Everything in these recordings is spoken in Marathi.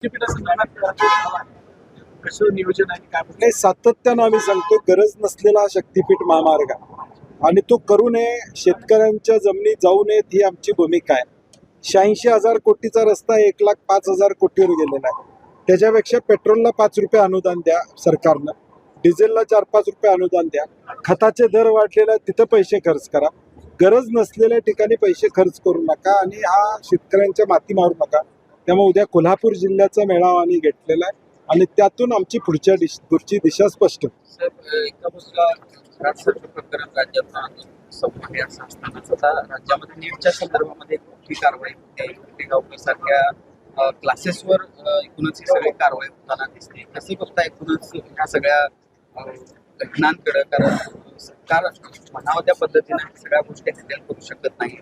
कसं नियोजन आहे काय नाही, सातत्यानं आम्ही सांगतो गरज नसलेला हा शक्तीपीठ महामार्ग आहे. आणि तो करू नये, शेतकऱ्यांच्या जमिनी जाऊ नयेत ही आमची भूमिका आहे. 86,000 कोटीचा रस्ता 1,05,000 कोटीवर गेलेला आहे. त्याच्यापेक्षा पेट्रोलला 5 रुपये अनुदान द्या सरकारनं, डिझेलला 4-5 रुपये अनुदान द्या, खताचे दर वाढलेले आहेत तिथं पैसे खर्च करा. गरज नसलेल्या ठिकाणी पैसे खर्च करू नका आणि हा शेतकऱ्यांच्या माती मारू नका. त्यामुळे उद्या कोल्हापूर जिल्ह्याचा मेळावा आम्ही घेतलेला आहे आणि त्यातून आमची पुढची दिशा स्पष्ट होईल. सर, एका बाजूला राज्याचं प्रकरण राज्यात समोर आहे असं असतानाच आता राज्यामध्ये नीटच्या संदर्भामध्ये मोठी कारवाई होते. गावकर सारख्या क्लासेसवर एकूणच ही सगळी कारवाई होताना दिसते. कसे बघता एकूणच ह्या सगळ्या घटनांकडे, कारण सरकार म्हणावं त्या पद्धतीने सगळ्या गोष्टी हँडल करू शकत नाही.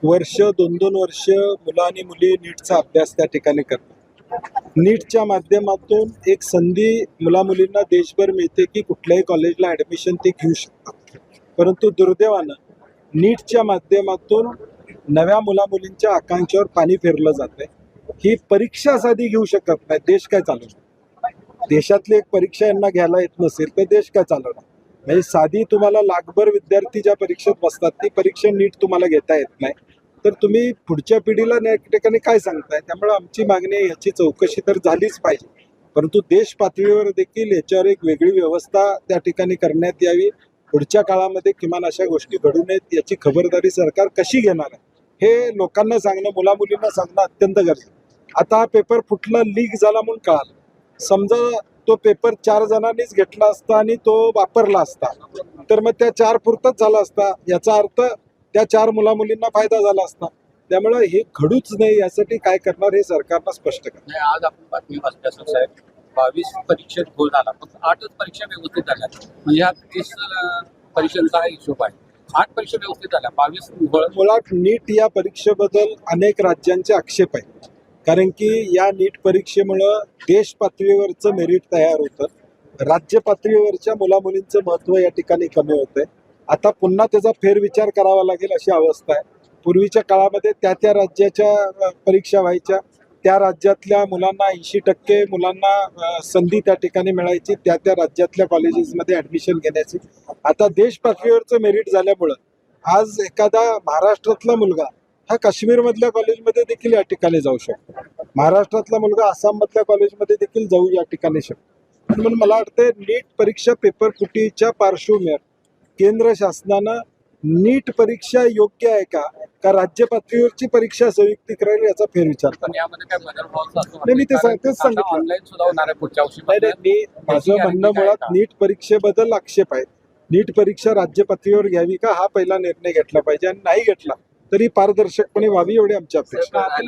वर्ष 2-2 वर्ष मुलं आणि मुली नीटचा अभ्यास त्या ठिकाणी करतात. नीटच्या माध्यमातून एक संधी मुलामुलींना देशभर मिळते की कुठल्याही कॉलेजला ॲडमिशन ते घेऊ शकतात. परंतु दुर्दैवानं नीटच्या माध्यमातून नव्या मुलामुलींच्या आकांक्षावर पाणी फिरलं जातंय. ही परीक्षा साधी घेऊ शकत नाही, देश काय चालवणार? देशातली एक परीक्षा यांना घ्यायला येत नसेल तर देश काय चालवणार? म्हणजे साधी तुम्हाला लाखभर विद्यार्थी ज्या परीक्षेत बसतात ती परीक्षा नीट तुम्हाला घेता येत नाही, तर तुम्ही पुढच्या पिढीला या ठिकाणी काय सांगताय? त्यामुळे आमची मागणी आहे, याची चौकशी तर झालीच पाहिजे, परंतु देश पातळीवर देखील याच्यावर एक वेगळी व्यवस्था त्या ठिकाणी करण्यात यावी. पुढच्या काळामध्ये किमान अशा गोष्टी घडू नयेत याची खबरदारी सरकार कशी घेणार आहे हे लोकांना सांगणं, मुलामुलींना सांगणं अत्यंत गरजेचं. आता हा पेपर फुटला, लीक झाला म्हणून कळालं. समजा तो पेपर 4 जणांनीच घेतला असता आणि तो वापरला असता तर मग त्या 4 पुरतच झाला असता. याचा अर्थ त्या 4 मुलामुलींना फायदा झाला असता. त्यामुळे हे घडूच नाही यासाठी काय करणार हे सरकारनं स्पष्ट करणार. आज आपण बातमी वाचल्या साहेब, 22 परीक्षेत गोल झाला, फक्त 8च परीक्षा व्यवस्थित झाल्या. म्हणजे हा 30 परीक्षांचा हा हिशोब आहे. 8 परीक्षा व्यवस्थित झाल्या, 22 घोळ. मुळात नीट या परीक्षेबद्दल अनेक राज्यांचे आक्षेप आहेत, कारण की या नीट परीक्षेमुळं देश पातळीवरचं मेरिट तयार होतं, राज्य पातळीवरच्या मुलामुलींचं महत्त्व या ठिकाणी कमी होतंय. आता पुन्हा त्याचा फेरविचार करावा लागेल अशी अवस्था आहे. पूर्वीच्या काळामध्ये त्या राज्याच्या परीक्षा व्हायच्या, त्या राज्यातल्या मुलांना 80% मुलांना संधी त्या ठिकाणी मिळायची त्या राज्यातल्या कॉलेजेसमध्ये ॲडमिशन घेण्याची. आता देश पातळीवरचं मेरिट झाल्यामुळं आज एखादा महाराष्ट्रातला मुलगा हा काश्मीरमधल्या कॉलेजमध्ये देखील या ठिकाणी जाऊ शकतो, महाराष्ट्रातला मुलगा आसाममधल्या कॉलेजमध्ये देखील जाऊ या ठिकाणी शकतो. म्हणून मला वाटतं नीट परीक्षा पेपर फुटीच्या पार्श्वभूमीवर केंद्र शासनानं नीट परीक्षा योग्य आहे का राज्य पातळीवरची परीक्षा संयुक्त करायला याचा फेरविचार पण यामध्ये काय बदल व्हावा असं नाही, मी ते कारण तेच सांगितलं. ऑनलाईन सुद्धा होणार आहे पुढच्या वर्षी. मी माझं म्हणणं मुळात नीट परीक्षेबद्दल आक्षेप आहे. नीट परीक्षा राज्य पातळीवर घ्यावी का हा पहिला निर्णय घेतला पाहिजे, आणि नाही घेतला तरी पारदर्शकपणे व्हावी एवढी आमची अपेक्षा आहे.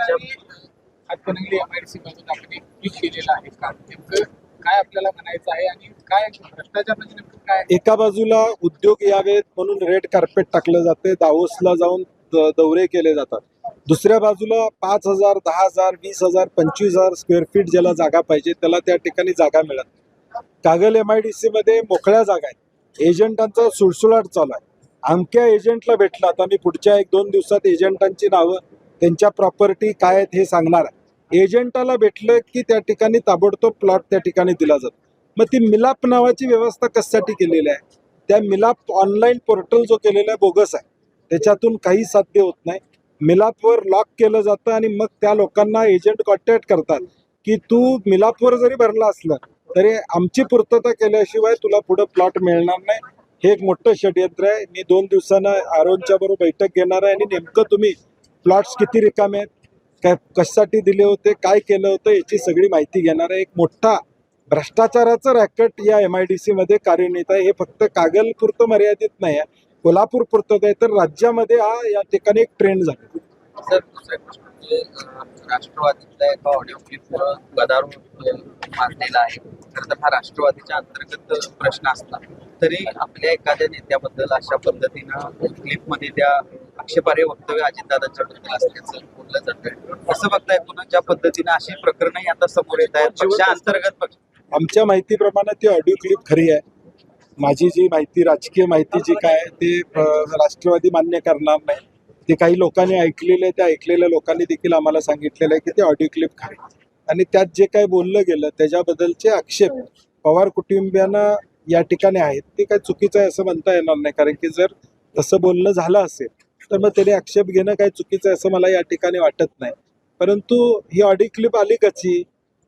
हातकणंगले MIDC बाबत आपण एक ट्विट केलेलं आहे का, नेमकं काय आपल्याला म्हणायचं आहे आणि काय भ्रष्टाचार म्हणजे नेमकं काय? एका बाजूला उद्योग यावेत म्हणून रेड कार्पेट टाकलं जाते, दावोसला जाऊन दौरे केले जातात. दुसऱ्या बाजूला 5,000, 10,000, 20,000, 25,000 स्क्वेअर फीट ज्याला जागा पाहिजे त्याला त्या ठिकाणी जागा मिळत नाही. कागल MIDC मध्ये मोकळ्या जागा आहेत, एजंटांचा सुळसुळाट चालू आहे. अमक्या एजंटला भेटला, आता मी पुढच्या 1-2 दिवसात एजंटांची नावं, त्यांच्या प्रॉपर्टी काय आहेत हे सांगणार आहे. एजंटाला भेटलं की त्या ठिकाणी ताबडतोब प्लॉट त्या ठिकाणी दिला जातो. मग ती मिलाप नावाची व्यवस्था कशासाठी केलेली आहे? त्या मिलाप ऑनलाईन पोर्टल जो केलेला आहे बोगस आहे, त्याच्यातून काही साध्य होत नाही. मिलापवर लॉक केलं जातं आणि मग त्या लोकांना एजंट कॉन्टॅक्ट करतात की तू मिलापवर जरी भरला असला तरी आमची पूर्तता केल्याशिवाय तुला पुढं प्लॉट मिळणार नाही. हे एक मोठं षडयंत्र आहे. मी 2 दिवसानं आरोनच्या बरोबर बैठक घेणार आहे आणि नेमकं तुम्ही प्लॉट्स किती रिकामे आहेत, काय कशासाठी दिले होते, काय केलं होतं याची सगळी माहिती घेणार आहे. एक मोठा भ्रष्टाचाराचं रॅकेट या MIDC मध्ये कार्यान्वित आहे. हे फक्त कागलपुरतं मर्यादित नाही आहे, कोल्हापूर पुरतं आहे, तर राज्यामध्ये हा या ठिकाणी एक ट्रेंड झाला. सर, दुसरा प्रश्न म्हणजे राष्ट्रवादीतल्या एका ऑडिओ क्लिपवर गदारोळ माजलेला आहे. खरं तर हा राष्ट्रवादीच्या अंतर्गत प्रश्न असला तरी आपल्या एखाद्या नेत्याबद्दल अशा पद्धतीनं क्लिपमध्ये त्या आक्षेपार्ह वक्तव्य अजितदादांच्या बद्दल असल्याचं बोललं जातं. असं बघताय पुन्हा ज्या पद्धतीनं अशी प्रकरणही आता समोर येत आहेत पक्षा अंतर्गत पक्ष. आमच्या माहितीप्रमाणे ती ऑडिओ क्लिप खरी आहे. माझी जी माहिती, राजकीय माहिती जी काय ते राष्ट्रवादी मान्य करणार नाही. ते काही लोकांनी ऐकलेले, त्या ऐकलेल्या लोकांनी देखील आम्हाला सांगितलेलं आहे की ते ऑडिओ क्लिप खरी. आणि त्यात जे काही बोललं गेलं त्याच्याबद्दलचे आक्षेप पवार कुटुंबियांना या ठिकाणी आहेत ते काय चुकीचं आहे असं म्हणता येणार नाही, कारण की जर तसं बोलणं झालं असेल तर मग त्याने आक्षेप घेणं काही चुकीचं आहे असं मला या ठिकाणी वाटत नाही. परंतु ही ऑडिओ क्लिप आली कशी,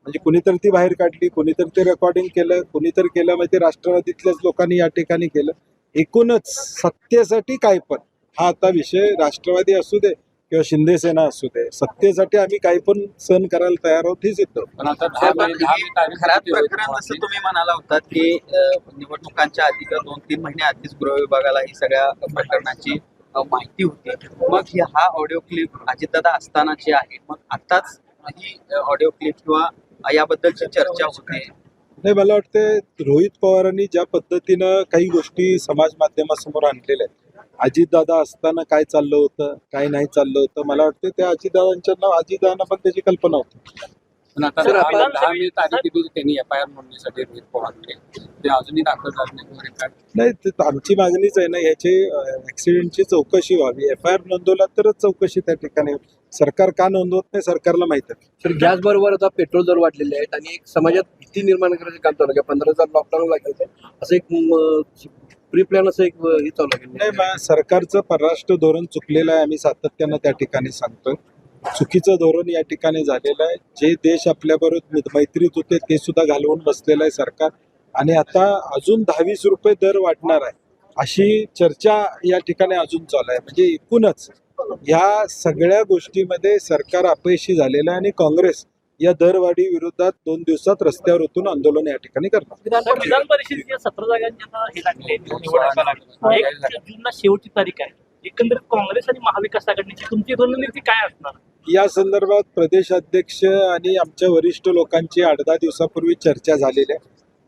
म्हणजे कुणीतरी ती बाहेर काढली, कुणीतरी ते रेकॉर्डिंग केलं, कुणीतरी केलं, मग ते राष्ट्रवादीतल्याच लोकांनी या ठिकाणी केलं. एकूणच सत्तेसाठी काय पण हा आता विषय राष्ट्रवादी असू दे किंवा शिंदे सेना असू दे, सत्तेसाठी आम्ही काही पण सहन करायला तयार आहोत हेच येतं. पण आता खऱ्याच प्रकरण जसं तुम्ही म्हणाला होतात की निवडणुकांच्या आधी किंवा 2-3 महिने आधीच गृह विभागाला ही सगळ्या प्रकरणाची माहिती होती. मग हा ऑडिओ क्लिप अजितदादा असतानाची आहे, मग आताच ही ऑडिओ क्लिप किंवा याबद्दलची चर्चा होते. नाही, मला वाटतं रोहित पवारांनी ज्या पद्धतीनं काही गोष्टी समाज माध्यमासमोर आणलेल्या आहेत, अजितदादा असताना काय चाललं होतं काय नाही चाललं होतं, मला वाटतं त्या अजितदादांना पण त्याची कल्पना होती. पण आता सर, आपण 10 मे तारीख दिली त्यांनी FIR नोंदणीसाठी रोहित पवारकडे, ते अजूनही दाखल झाले नाही. नाही, ते आमची मागणीच आहे ना, याची ऍक्सिडेंटची चौकशी व्हावी. FIR नोंदवला तरच चौकशी त्या ठिकाणी होईल. सरकार का नोंदवत नाही सरकारला माहित आहे. तर गॅस बरोबर आता पेट्रोल दर वाढलेले आहेत आणि एक समाजात भीती निर्माण करायचं काम चालू आहे. 15,000 लॉकडाऊन लागेल असं एक प्री प्लॅन असं एक हे चालू आहे. नाही, सरकारचं परराष्ट्र धोरण चुकलेलं आहे, आम्ही सातत्यानं त्या ठिकाणी सांगतोय. चुकीचं धोरण या ठिकाणी झालेलं आहे. जे देश आपल्याबरोबर मैत्रीत होते ते सुद्धा घालवून बसलेलं आहे सरकार, आणि आता अजून 10-20 रुपये दर वाढणार आहे अशी चर्चा या ठिकाणी अजून चालू आहे. म्हणजे एकूणच ह्या सगळ्या गोष्टीमध्ये सरकार अपयशी झालेलं आहे आणि काँग्रेस या दरवाढी विरोधात 2 दिवसात रस्त्यावर उतरून आंदोलन या ठिकाणी करणार. विधान परिषदेच्या 17 जागांची आता हे लागले निवडणुका 1 जूनला शेवटची तारीख आहे. एकंदरीत काँग्रेस आणि महाविकास आघाडीची तुमची रणनीती काय असणार? या संदर्भात प्रदेश अध्यक्ष आणि आमच्या वरिष्ठ लोकांची 8-10 दिवसापूर्वी चर्चा झालेली आहे.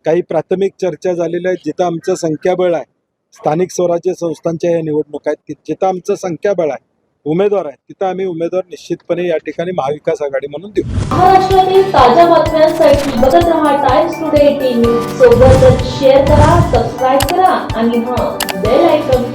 काही प्राथमिक चर्चा झालेल्या आहेत. जिथं आमचं संख्याबळ आहे, स्थानिक स्वराज्य संस्थांच्या या निवडणुका आहेत, जिथं आमचं संख्याबळ आहे, उमेदवार आहेत, तिथं आम्ही उमेदवार निश्चितपणे या ठिकाणी महाविकास आघाडी म्हणून देऊ. महाराष्ट्रातील ताज्या बातम्यांसाठी बघत रहा टाइम्स टुडे टीव्ही. सोबतच शेअर करा, सबस्क्राईब करा आणि बेल आयकॉन